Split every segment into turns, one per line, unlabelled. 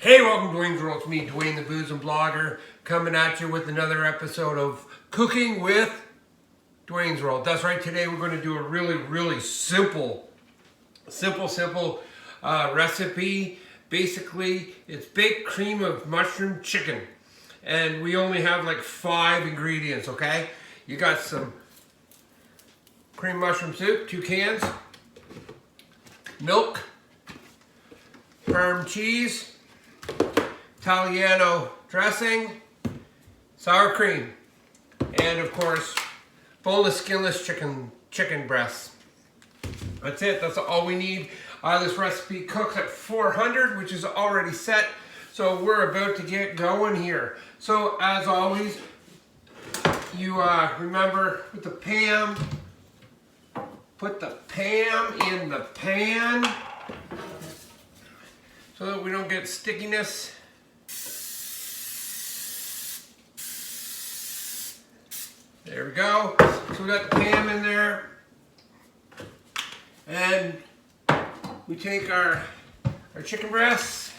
Hey, welcome to DuanesWorld. It's me, Duane the BoozinBlogger, coming at you with another episode of Cooking with DuanesWorld. That's right, today we're going to do a really simple recipe. Basically, it's baked cream of mushroom chicken. And we only have like 5 ingredients, okay? You got some cream mushroom soup, 2 cans, milk, Parm cheese, Italiano dressing, sour cream, and of course, boneless, skinless chicken breasts. That's it. That's all we need. This recipe cooks at 400, which is already set. So we're about to get going here. So as always, you remember with the Pam, put the Pam in the pan so that we don't get stickiness. There we go. So we got the Pam in there. And we take our chicken breasts.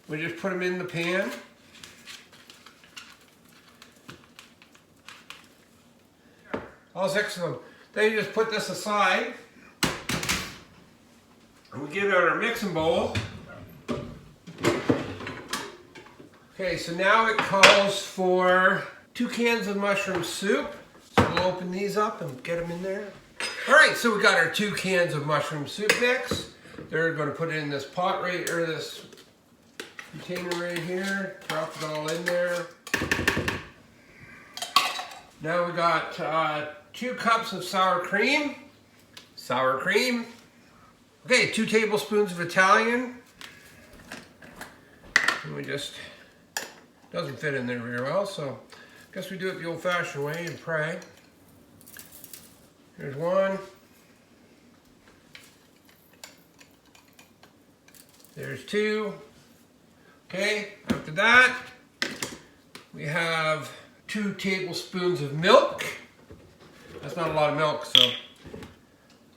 We just put them in the pan. All 6 of them. Then you just put this aside. And we get out our mixing bowl. Okay, so now it calls for 2 cans of mushroom soup. So we'll open these up and get them in there. All right, so we got our 2 cans of mushroom soup mix. They're going to put it in this pot right, or this container right here. Drop it all in there. Now we got 2 cups of sour cream. Okay, 2 tablespoons of Italian. And we just, doesn't fit in there very well, so I guess we do it the old-fashioned way and pray. Here's 1. There's 2. Okay, after that, we have 2 tablespoons of milk. That's not a lot of milk, so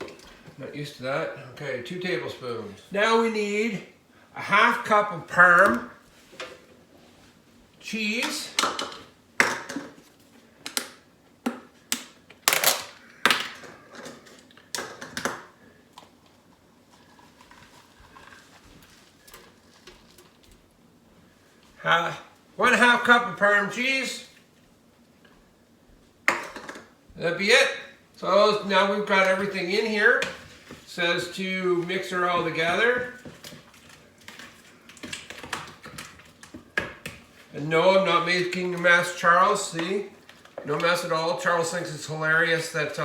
I'm not used to that. Okay, 2 tablespoons. Now we need a ½ cup of Parm cheese. ½ cup of Parm cheese. That'd be it. So now we've got everything in here. It says to mix it all together. And no, I'm not making a mess, Charles. See? No mess at all. Charles thinks it's hilarious that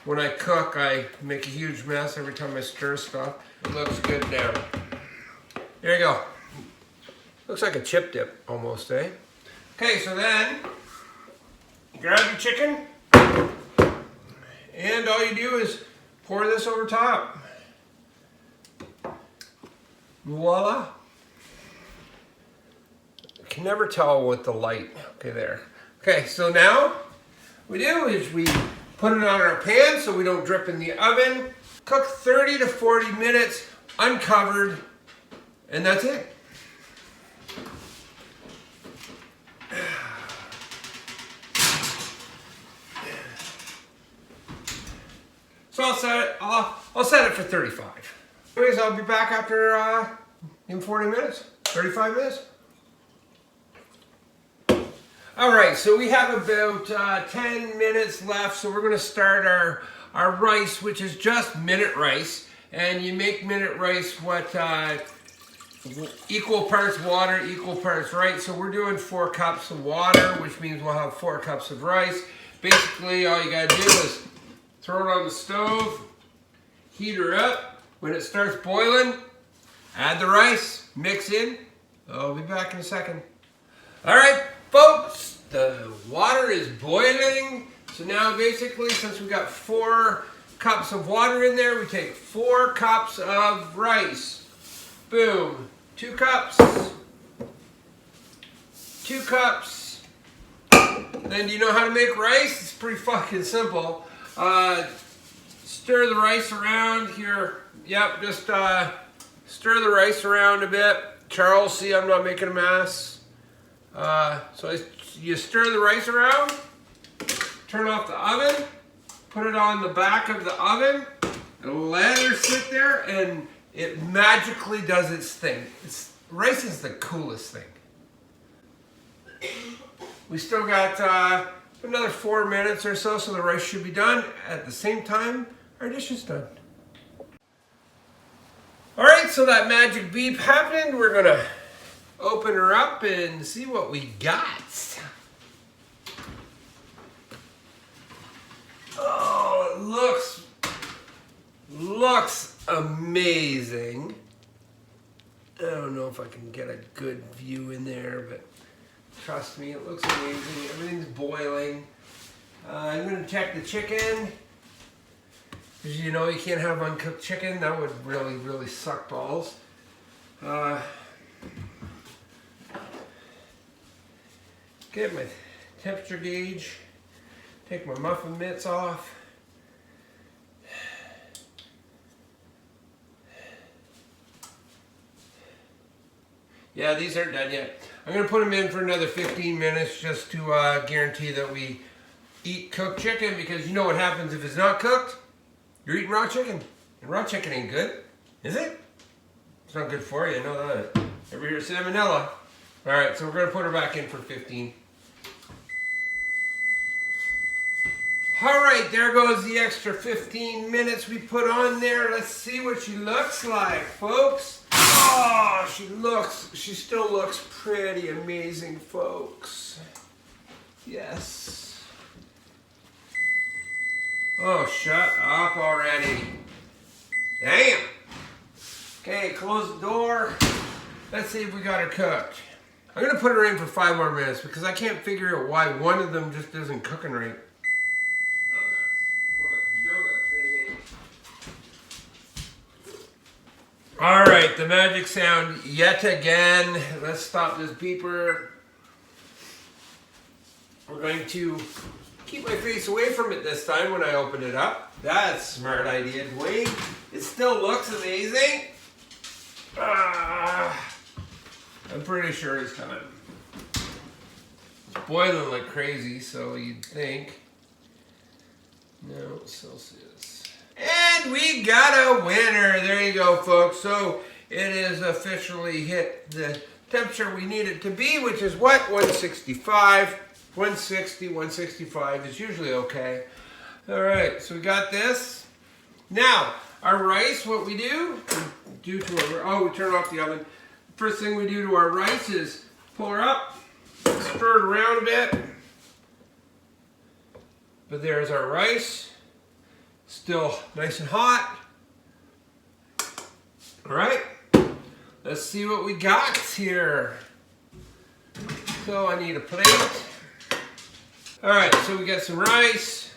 when I cook, I make a huge mess every time I stir stuff. It looks good now. There you go. Looks like a chip dip almost, eh? Okay, so then you grab your chicken and all you do is pour this over top. Voila. I can never tell with the light. Okay, there. Okay, so now what we do is we put it on our pan so we don't drip in the oven. Cook 30 to 40 minutes uncovered, and that's it. So I'll set it for 35. Anyways, I'll be back after in 40 minutes, 35 minutes. All right, so we have about 10 minutes left. So we're going to start our rice, which is just minute rice. And you make minute rice what equal parts water, equal parts rice. So we're doing 4 cups of water, which means we'll have 4 cups of rice. Basically, all you got to do is throw it on the stove, heat her up. When it starts boiling, add the rice, mix in. I'll be back in a second. All right, folks, the water is boiling. So now basically, since we got 4 cups of water in there, we take 4 cups of rice. Boom, 2 cups, 2 cups. Then do you know how to make rice? It's pretty fucking simple. Stir the rice around here. Yep, just Stir the rice around a bit. Charles, see, I'm not making a mess. You stir the rice around, turn off the oven, put it on the back of the oven, and let her sit there, and it magically does its thing. Rice is the coolest thing. We still got another 4 minutes or so, so the rice should be done. At the same time, our dish is done. All right, so that magic beep happened. We're gonna open her up and see what we got. Oh, it looks amazing. I don't know if I can get a good view in there, but trust me, it looks amazing. Everything's boiling. I'm gonna check the chicken. Because you know you can't have uncooked chicken. That would really, really suck balls. Get my temperature gauge. Take my muffin mitts off. Yeah, these aren't done yet. I'm going to put them in for another 15 minutes just to guarantee that we eat cooked chicken, because you know what happens if it's not cooked? You're eating raw chicken. And raw chicken ain't good, is it? It's not good for you, I know that. Ever hear salmonella? Alright, so we're going to put her back in for 15. Alright, there goes the extra 15 minutes we put on there. Let's see what she looks like, folks. Oh, she still looks pretty amazing, folks. Yes. Oh, shut up already. Damn. Okay, close the door. Let's see if we got her cooked. I'm going to put her in for 5 more minutes because I can't figure out why one of them just isn't cooking right. All right, the magic sound yet again. Let's stop this beeper. We're going to keep my face away from it this time when I open it up. That's a smart idea, Duane. It still looks amazing. I'm pretty sure it's time. It's boiling like crazy, so you'd think. No, Celsius. And we got a winner. There you go, folks. So it is officially hit the temperature we need it to be, which is what? 165. 160, 165 is usually okay. All right, so we got this. Now, our rice, what we do to our, we turn off the oven. First thing we do to our rice is pull her up, stir it around a bit. But there's our rice, still nice and hot. All right, let's see what we got here. So I need a plate. All right, so we got some rice.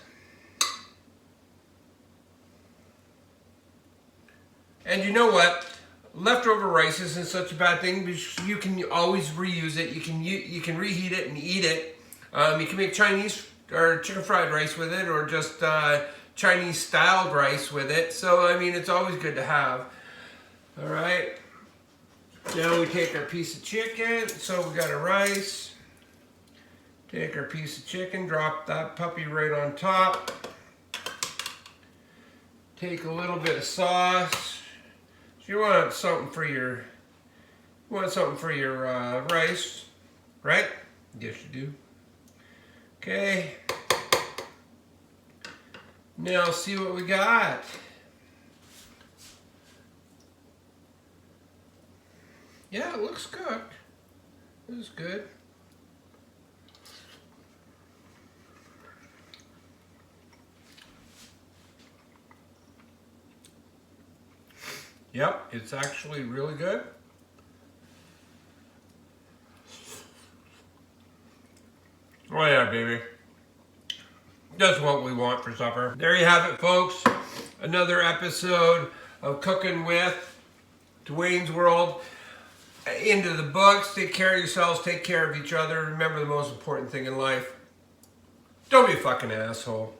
And you know what? Leftover rice isn't such a bad thing because you can always reuse it. You can reheat it and eat it. You can make Chinese or chicken fried rice with it, or just Chinese styled rice with it. So I mean, it's always good to have. All right. Now we take our piece of chicken. So we got our rice. Take our piece of chicken, drop that puppy right on top. Take a little bit of sauce. So you want something for your rice, right? Yes, you do. Okay. Now see what we got. Yeah, it looks cooked. It was good. Yep, it's actually really good. Oh yeah, baby. That's what we want for supper. There you have it, folks. Another episode of Cooking with DuanesWorld. Into the books. Take care of yourselves. Take care of each other. Remember the most important thing in life. Don't be a fucking asshole.